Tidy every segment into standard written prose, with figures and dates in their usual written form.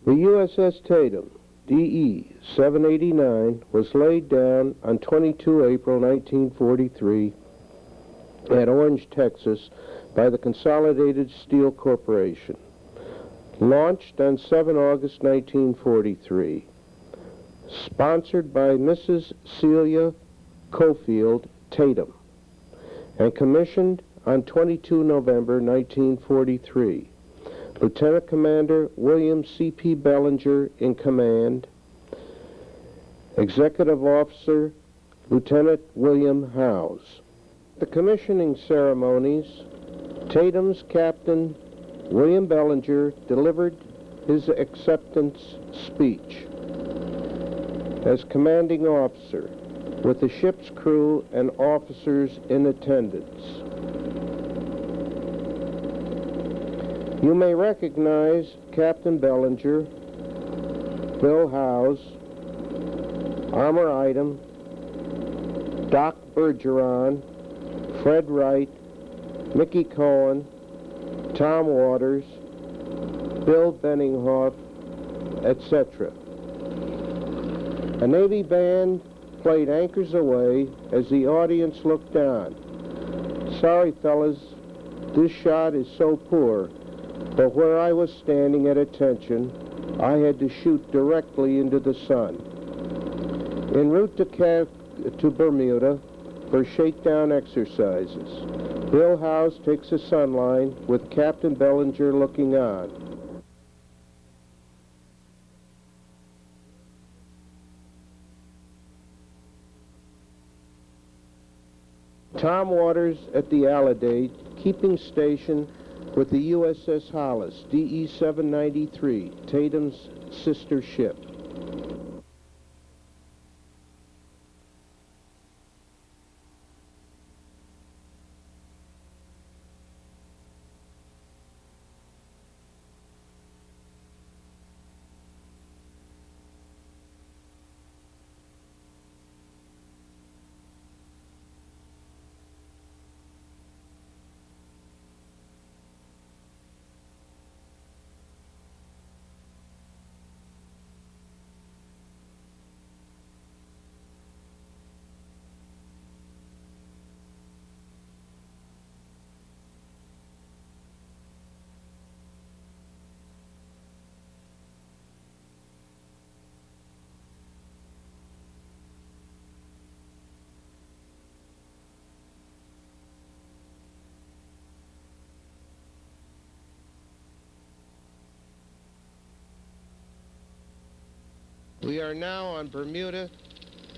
The USS Tatum, DE 789, was laid down on 22 April 1943 at Orange, Texas by the Consolidated Steel Corporation. Launched on 7 August 1943. Sponsored by Mrs. Celia Cofield Tatum and commissioned on 22 November 1943. Lieutenant Commander William C.P. Bellinger in command. Executive Officer Lieutenant William Howes. The commissioning ceremonies, Tatum's Captain William Bellinger delivered his acceptance speech as commanding officer with the ship's crew and officers in attendance. You may recognize Captain Bellinger, Bill Howes, Armor Item, Doc Bergeron, Fred Wright, Mickey Cohen, Tom Waters, Bill Benninghoff, etc. A Navy band played Anchors Aweigh as the audience looked on. Sorry, fellas, this shot is so poor, but where I was standing at attention, I had to shoot directly into the sun. En route to Bermuda for shakedown exercises, Bill Howes takes a sunline with Captain Bellinger looking on. Tom Waters at the Alidate, keeping station with the USS Hollis, DE 793, Tatum's sister ship. We are now on Bermuda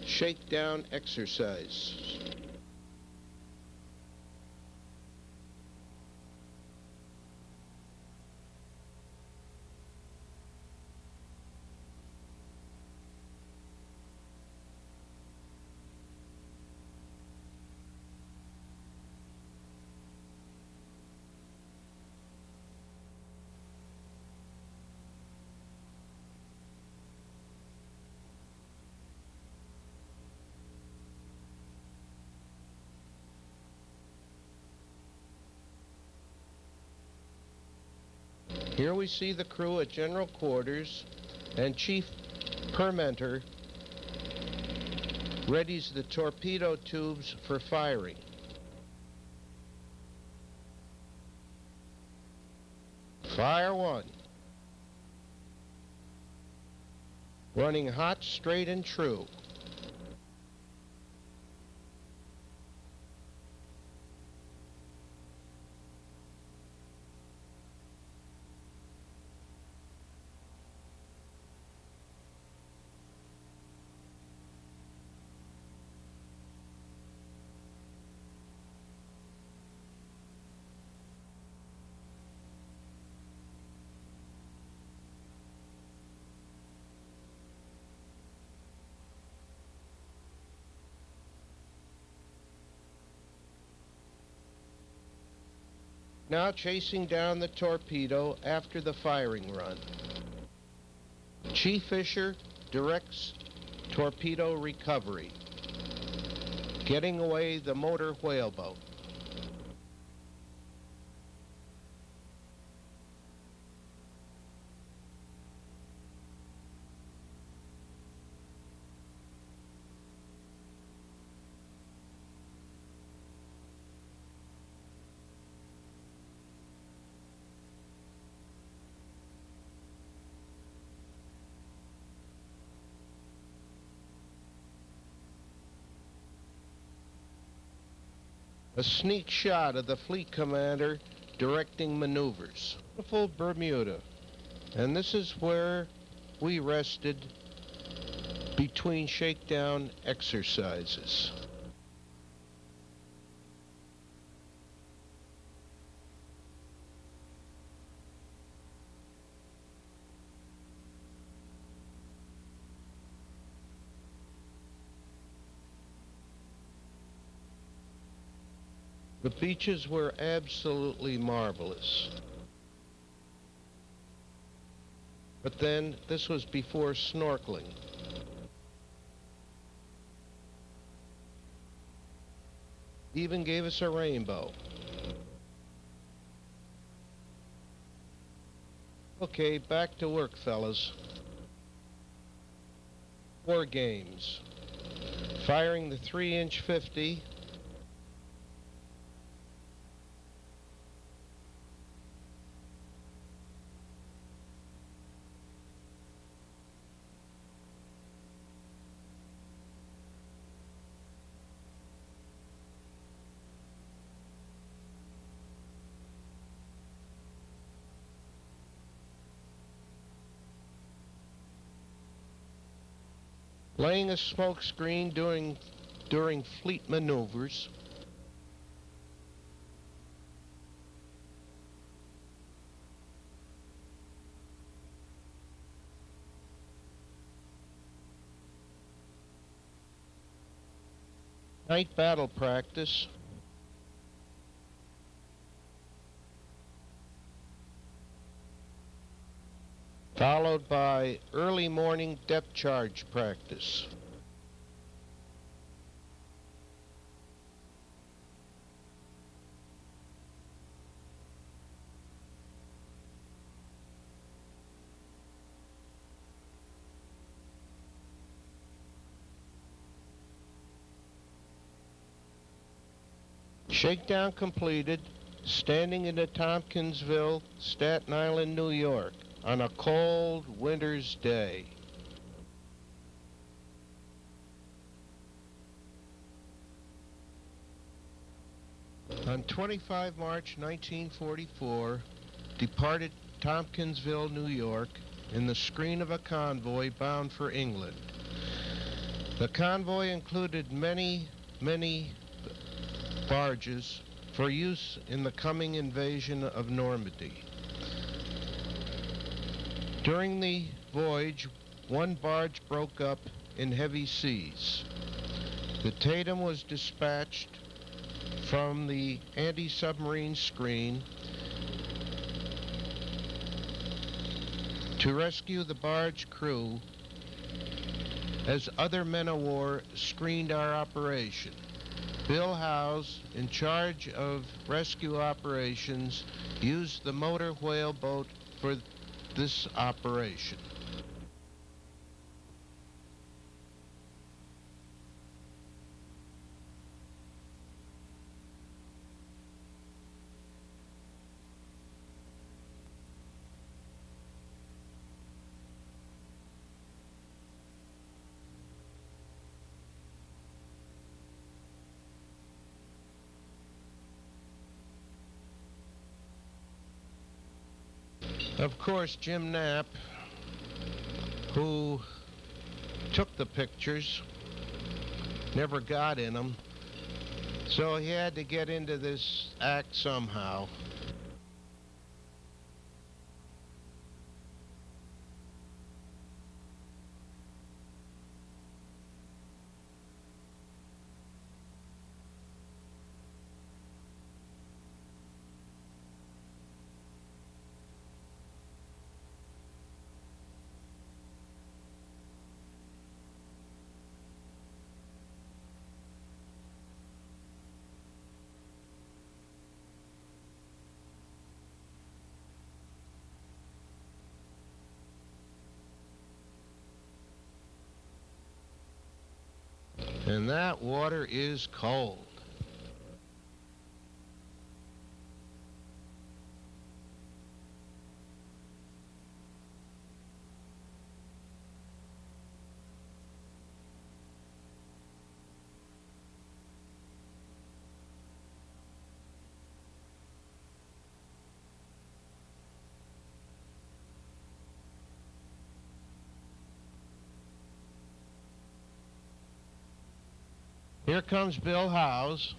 shakedown exercise. Here we see the crew at general quarters, and Chief Permenter readies the torpedo tubes for firing. Fire one. Running hot, straight, and true. Now chasing down the torpedo after the firing run. Chief Fisher directs torpedo recovery, getting away the motor whaleboat. A sneak shot of the fleet commander directing maneuvers. Beautiful Bermuda. And this is where we rested between shakedown exercises. The beaches were absolutely marvelous. But then, this was before snorkeling. Even gave us a rainbow. Okay, back to work, fellas. War games. Firing the 3-inch 50. Laying a smoke screen during fleet maneuvers. Night battle practice. Followed by early morning depth charge practice. Shakedown completed, standing in the Tompkinsville, Staten Island, New York, on a cold winter's day. On 25 March 1944, departed Tompkinsville, New York, in the screen of a convoy bound for England. The convoy included many barges for use in the coming invasion of Normandy. During the voyage, one barge broke up in heavy seas. The Tatum was dispatched from the anti-submarine screen to rescue the barge crew as other men of war screened our operation. Bill Howes, in charge of rescue operations, used the motor whaleboat for this operation. Of course, Jim Knapp, who took the pictures, never got in them, so he had to get into this act somehow. And that water is cold. Here comes Bill Howes.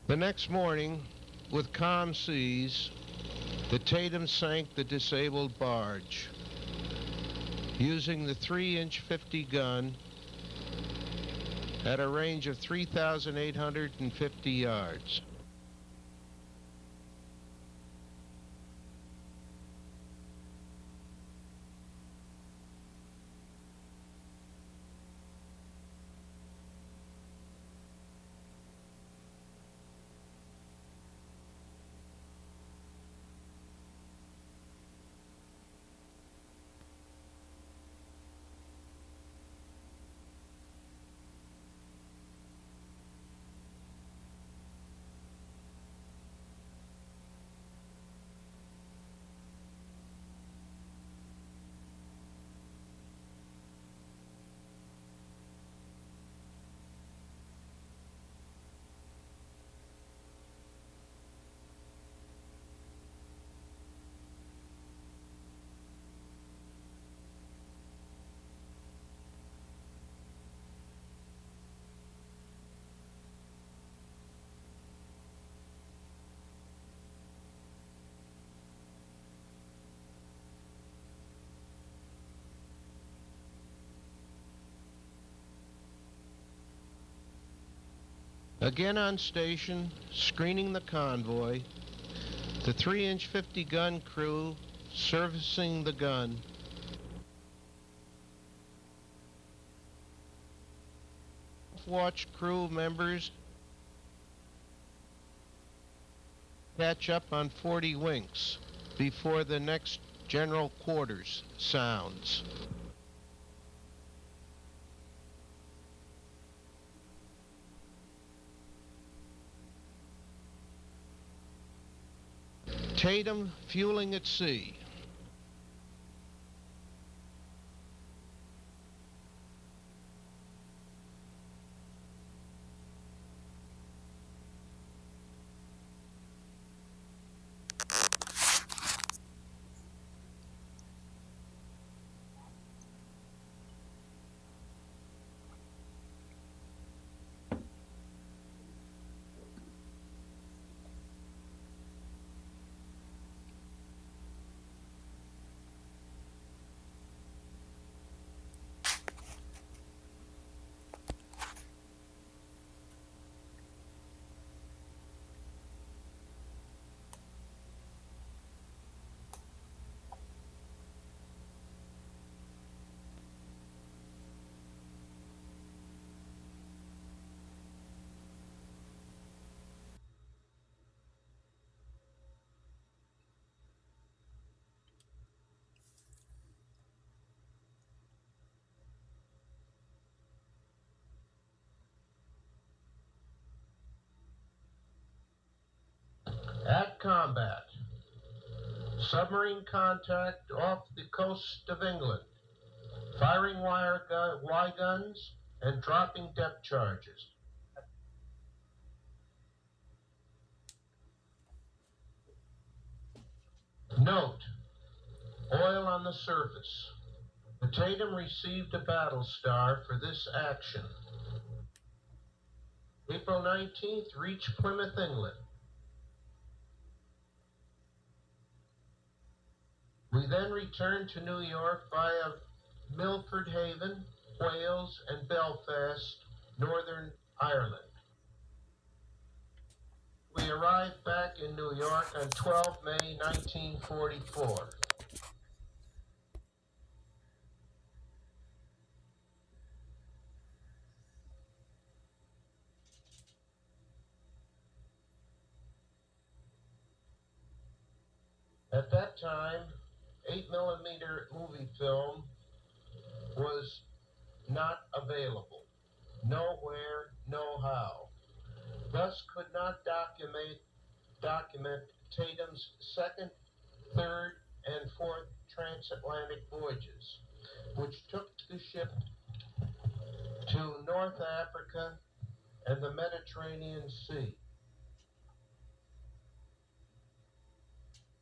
The next morning, with calm seas, the Tatum sank the disabled barge, using the 3-inch 50 gun at a range of 3,850 yards. Again on station, screening the convoy, the 3-inch 50 gun crew servicing the gun. Watch crew members catch up on 40 winks before the next general quarters sounds. Tatum fueling at sea. At combat, submarine contact off the coast of England, firing Y guns and dropping depth charges. Note, oil on the surface. The Tatum received a battle star for this action. April 19th, reached Plymouth, England. We then returned to New York via Milford Haven, Wales, and Belfast Northern Ireland. We arrived back in New York on 12 May 1944. At that time, 8mm movie film was not available. Nowhere, no how. Thus could not document Tatum's second, third, and fourth transatlantic voyages, which took the ship to North Africa and the Mediterranean Sea.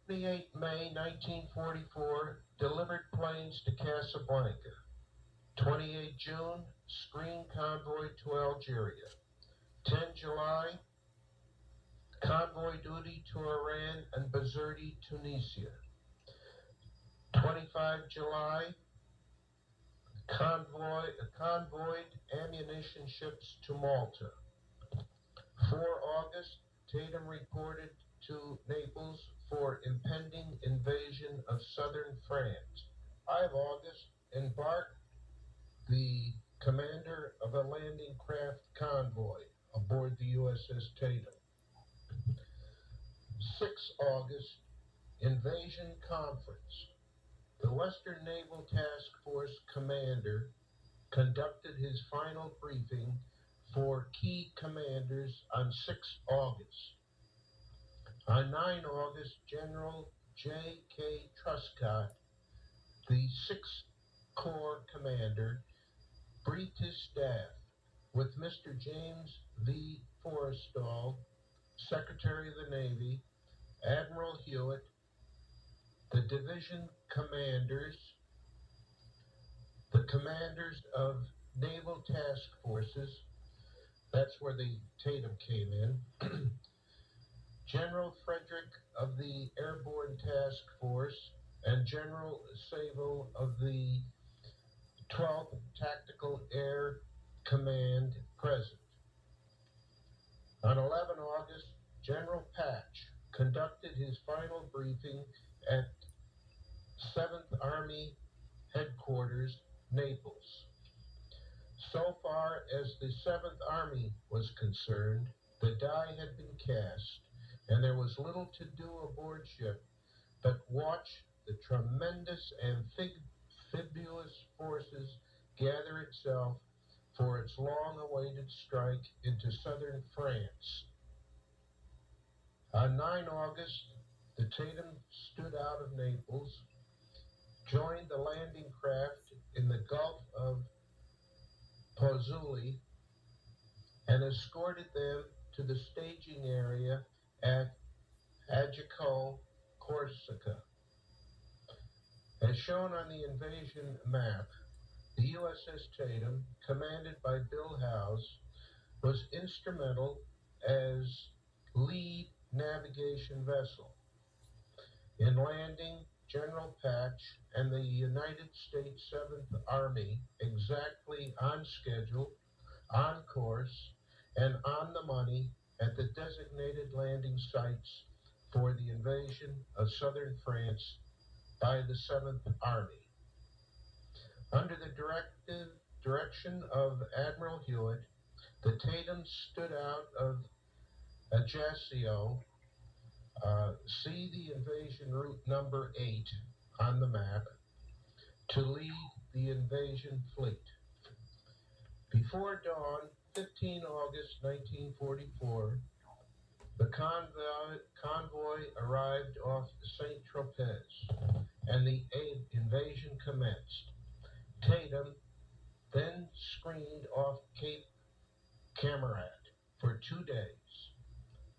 28 May 1944 delivered planes to Casablanca. 28 June screen convoy to Algeria. 10 July convoy duty to Iran and Bizerti, Tunisia. 25 July convoyed ammunition ships to Malta. 4 August, Tatum reported to Naples for impending invasion of southern France. 5 August, embarked the commander of a landing craft convoy aboard the USS Tatum. 6 August, invasion conference. The Western Naval Task Force commander conducted his final briefing for key commanders on 6 August. On 9 August, General J.K. Truscott, the 6th Corps commander, briefed his staff with Mr. James V. Forrestal, Secretary of the Navy, Admiral Hewitt, the division commanders, the commanders of naval task forces, that's where the Tatum came in, General Frederick of the Airborne Task Force, and General Savo of the 12th Tactical Air Command present. On 11 August, General Patch conducted his final briefing at 7th Army Headquarters, Naples. So far as the 7th Army was concerned, the die had been cast, and there was little to do aboard ship but watch the tremendous amphibious forces gather itself for its long-awaited strike into southern France. On 9 August, the Tatum stood out of Naples, joined the landing craft in the Gulf of Pozzuoli, and escorted them to the staging area at Ajaccio, Corsica. As shown on the invasion map, the USS Tatum, commanded by Bill Howes, was instrumental as lead navigation vessel in landing General Patch and the United States 7th Army exactly on schedule, on course, and on the money at the designated landing sites for the invasion of southern France by the 7th Army. Under the direction of Admiral Hewitt, the Tatum stood out of Ajaccio, see the invasion route number 8 on the map, to lead the invasion fleet. Before dawn, 15 August 1944, the convoy arrived off St. Tropez, and the invasion commenced. Tatum then screened off Cape Camaret for 2 days,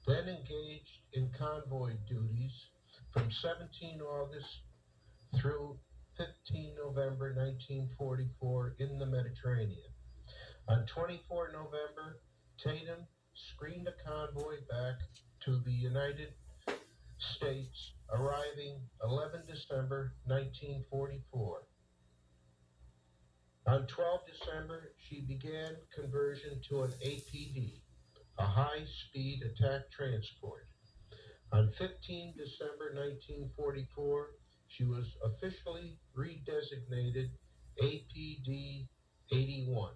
then engaged in convoy duties from 17 August through 15 November 1944 in the Mediterranean. On 24 November, Tatum screened a convoy back to the United States, arriving 11 December 1944. On 12 December, she began conversion to an APD, a high-speed attack transport. On 15 December 1944, she was officially redesignated APD 81.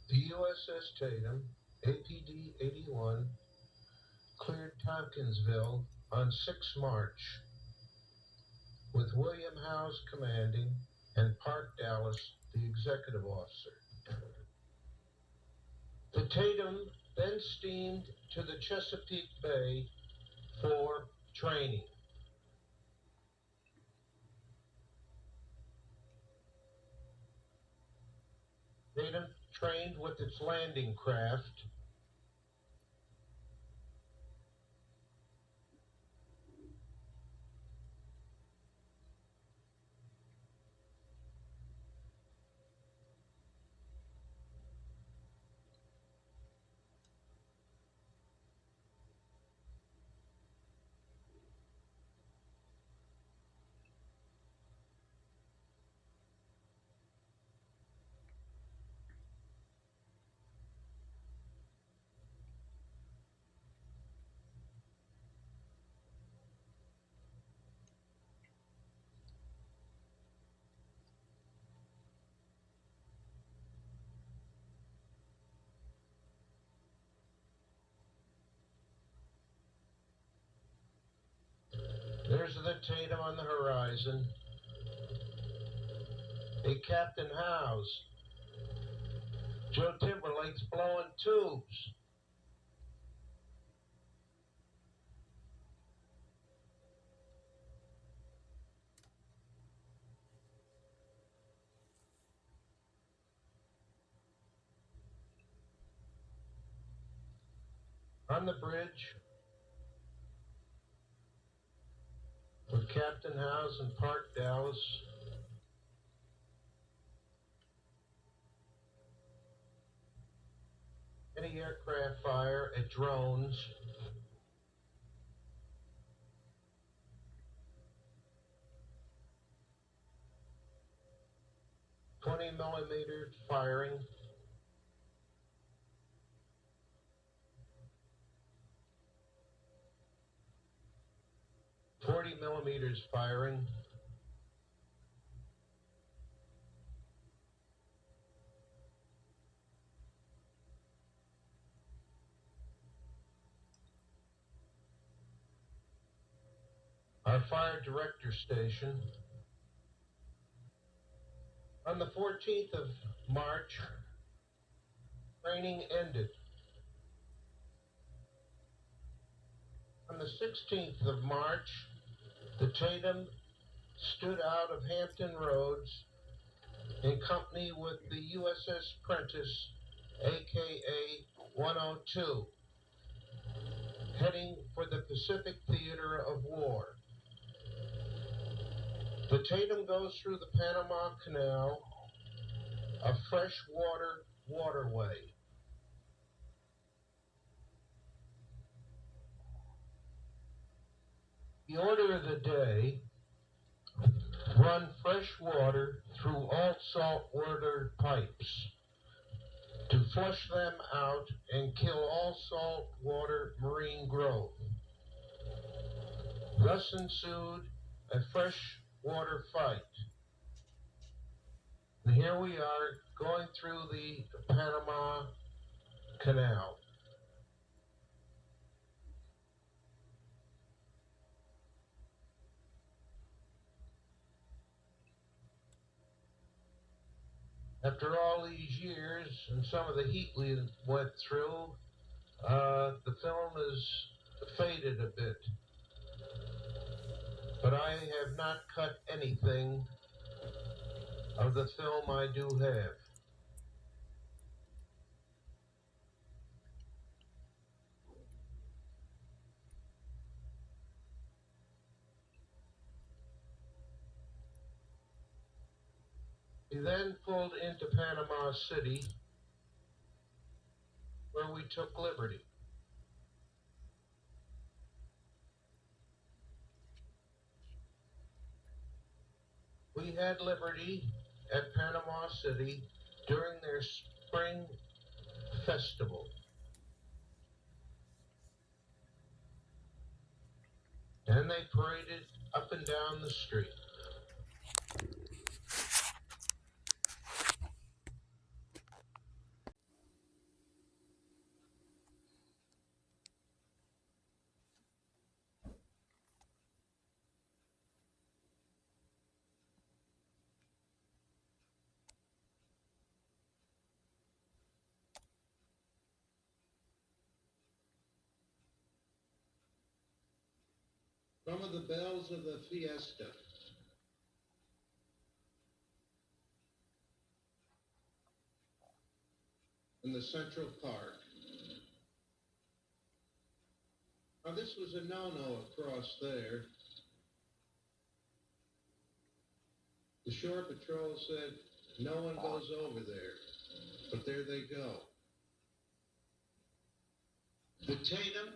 The USS Tatum, APD 81, cleared Tompkinsville on 6 March, with William Howes commanding and Park Dallas the executive officer. The Tatum then steamed to the Chesapeake Bay for training. Tatum trained with its landing craft, there's the Tatum on the horizon. Hey, Captain Howes, Joe Timberlake's blowing tubes. On the bridge, with Captain Howes and Park Dallas, anti-aircraft fire at drones, 20 millimeter firing, 40 millimeters firing, our fire director station. On the 14th of March, training ended. On the 16th of March, the Tatum stood out of Hampton Roads in company with the USS Prentice, aka 102, heading for the Pacific Theater of War. The Tatum goes through the Panama Canal, a freshwater waterway. The order of the day: run fresh water through all saltwater pipes to flush them out and kill all saltwater marine growth. Thus ensued a freshwater fight. And here we are going through the Panama Canal. After all these years and some of the heat we went through, the film is faded a bit. But I have not cut anything of the film I do have. We then pulled into Panama City, where we took liberty. We had liberty at Panama City during their spring festival. And they paraded up and down the street. Some of the bells of the fiesta. In the Central Park. Now this was a no-no across there. The shore patrol said no one goes over there, but there they go. The Tatum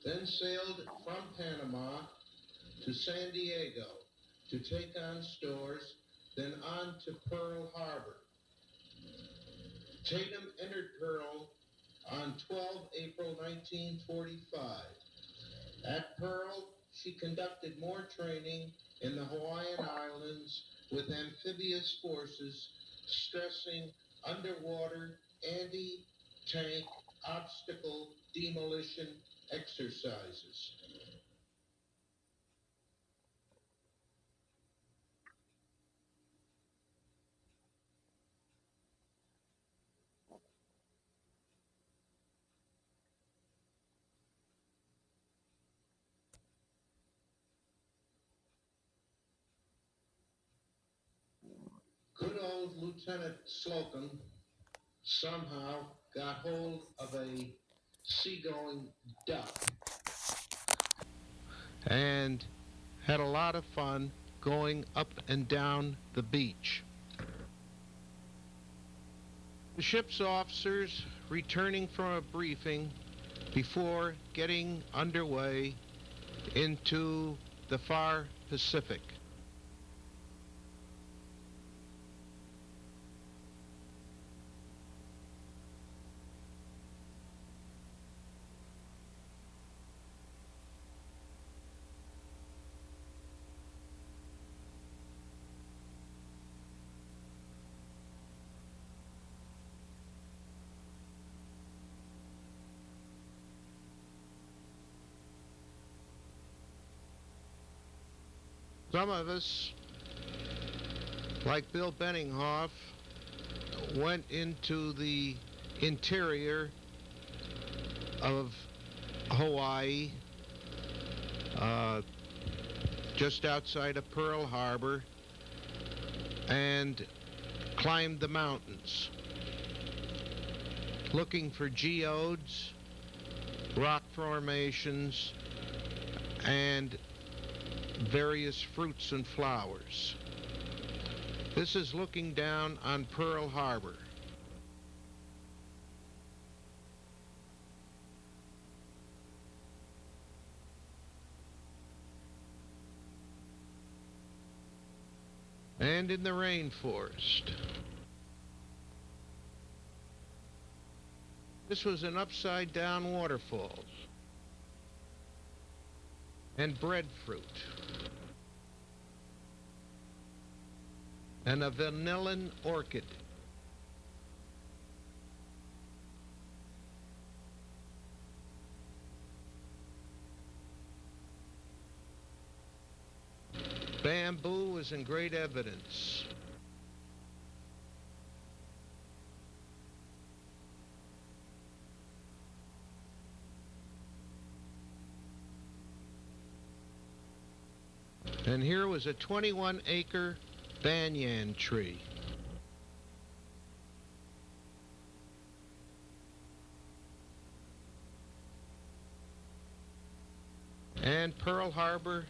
then sailed from Panama to San Diego to take on stores, then on to Pearl Harbor. Tatum entered Pearl on 12 April 1945. At Pearl, she conducted more training in the Hawaiian Islands with amphibious forces, stressing underwater anti-tank obstacle demolition exercises. Good old Lieutenant Slocum somehow got hold of a seagoing duck and had a lot of fun going up and down the beach. The ship's officers returning from a briefing before getting underway into the far Pacific. Some of us, like Bill Benninghoff, went into the interior of Hawaii, just outside of Pearl Harbor, and climbed the mountains, looking for geodes, rock formations, and various fruits and flowers. This is looking down on Pearl Harbor. And in the rainforest. This was an upside-down waterfall and breadfruit and a vanillan orchid. Bamboo was in great evidence. And here was a 21-acre banyan tree. And Pearl Harbor,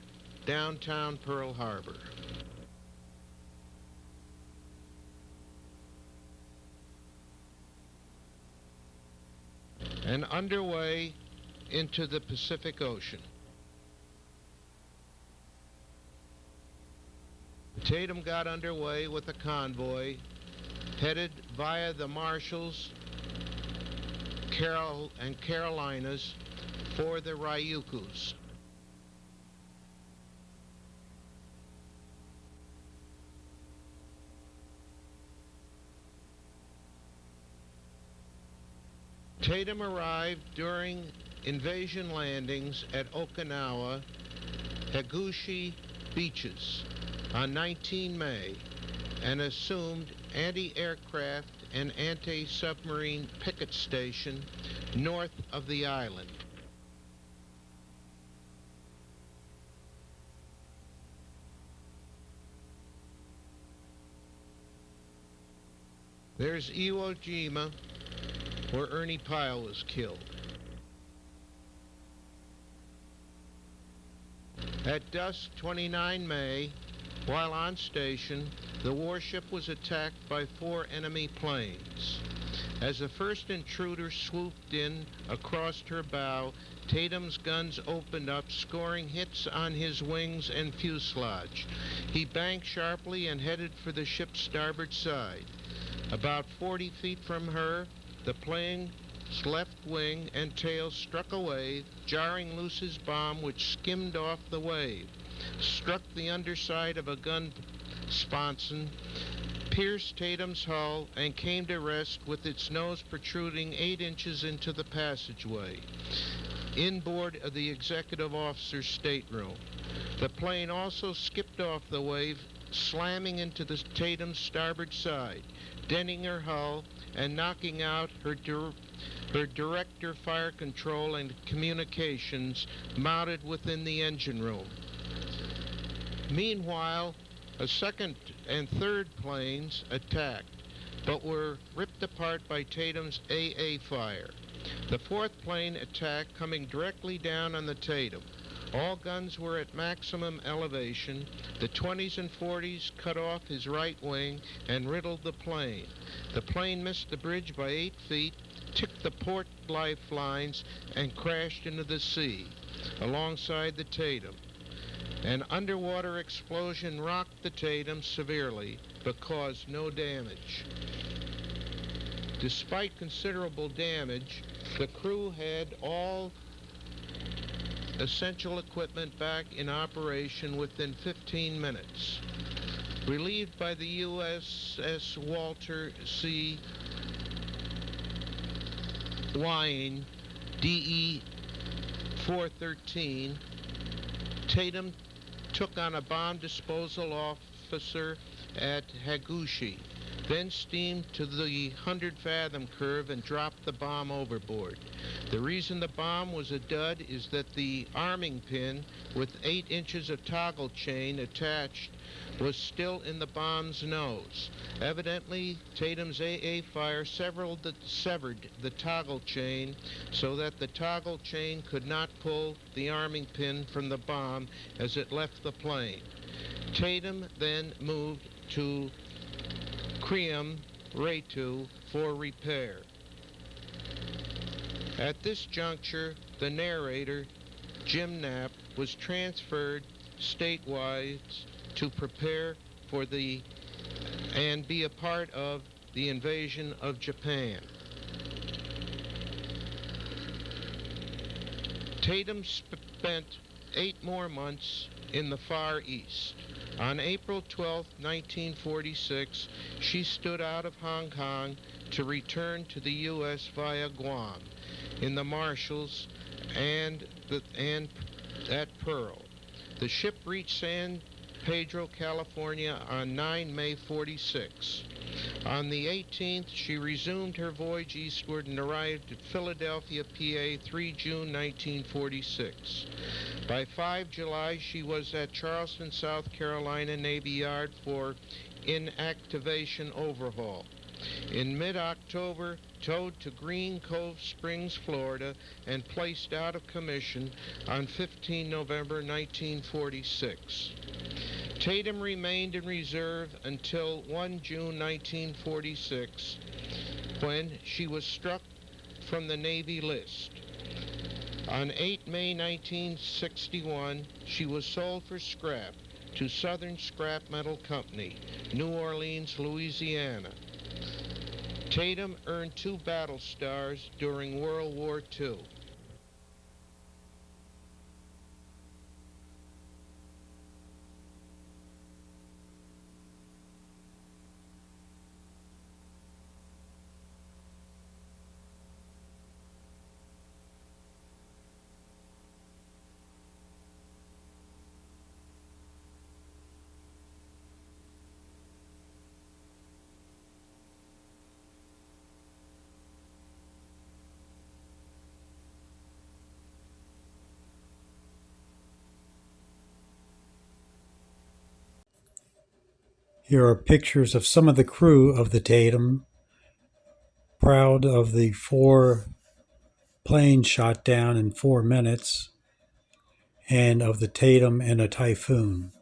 downtown Pearl Harbor. And underway into the Pacific Ocean. Tatum got underway with a convoy headed via the Marshalls and Carolinas for the Ryukyus. Tatum arrived during invasion landings at Okinawa, Hagushi beaches on 19 May and assumed anti-aircraft and anti-submarine picket station north of the island. There's Iwo Jima, where Ernie Pyle was killed. At dusk, 29 May, while on station, the warship was attacked by 4 enemy planes. As the first intruder swooped in across her bow, Tatum's guns opened up, scoring hits on his wings and fuselage. He banked sharply and headed for the ship's starboard side. About 40 feet from her, the plane's left wing and tail struck a wave, jarring loose his bomb, which skimmed off the wave, struck the underside of a gun sponson, pierced Tatum's hull, and came to rest with its nose protruding 8 inches into the passageway, inboard of the executive officer's stateroom. The plane also skipped off the wave, slamming into the Tatum's starboard side, denting her hull and knocking out her director fire control and communications mounted within the engine room. Meanwhile, a second and third planes attacked, but were ripped apart by Tatum's AA fire. The fourth plane attacked, coming directly down on the Tatum. All guns were at maximum elevation. The 20s and 40s cut off his right wing and riddled the plane. The plane missed the bridge by 8 feet, ticked the port lifelines, and crashed into the sea alongside the Tatum. An underwater explosion rocked the Tatum severely, but caused no damage. Despite considerable damage, the crew had all essential equipment back in operation within 15 minutes. Relieved by the USS Walter C. Wine, DE 413, Tatum took on a bomb disposal officer at Hagushi, then steamed to the 100-fathom curve and dropped the bomb overboard. The reason the bomb was a dud is that the arming pin with 8 inches of toggle chain attached was still in the bomb's nose. Evidently, Tatum's AA fire severed the toggle chain so that the toggle chain could not pull the arming pin from the bomb as it left the plane. Tatum then moved to Kriam Ratu for repair. At this juncture, the narrator, Jim Knapp, was transferred statewide to prepare for and be a part of the invasion of Japan. Tatum spent 8 more months in the Far East. On April 12, 1946, she stood out of Hong Kong to return to the U.S. via Guam, in the Marshalls, and at Pearl. The ship reached San Pedro, California on 9 May 46. On the 18th, she resumed her voyage eastward and arrived at Philadelphia, PA, 3 June 1946. By 5 July, she was at Charleston, South Carolina Navy Yard for inactivation overhaul. In mid-October, towed to Green Cove Springs, Florida, and placed out of commission on 15 November 1946. Tatum remained in reserve until 1 June 1946, when she was struck from the Navy list. On 8 May 1961, she was sold for scrap to Southern Scrap Metal Company, New Orleans, Louisiana. Tatum earned 2 battle stars during World War II. Here are pictures of some of the crew of the Tatum, proud of the 4 planes shot down in 4 minutes, and of the Tatum in a typhoon.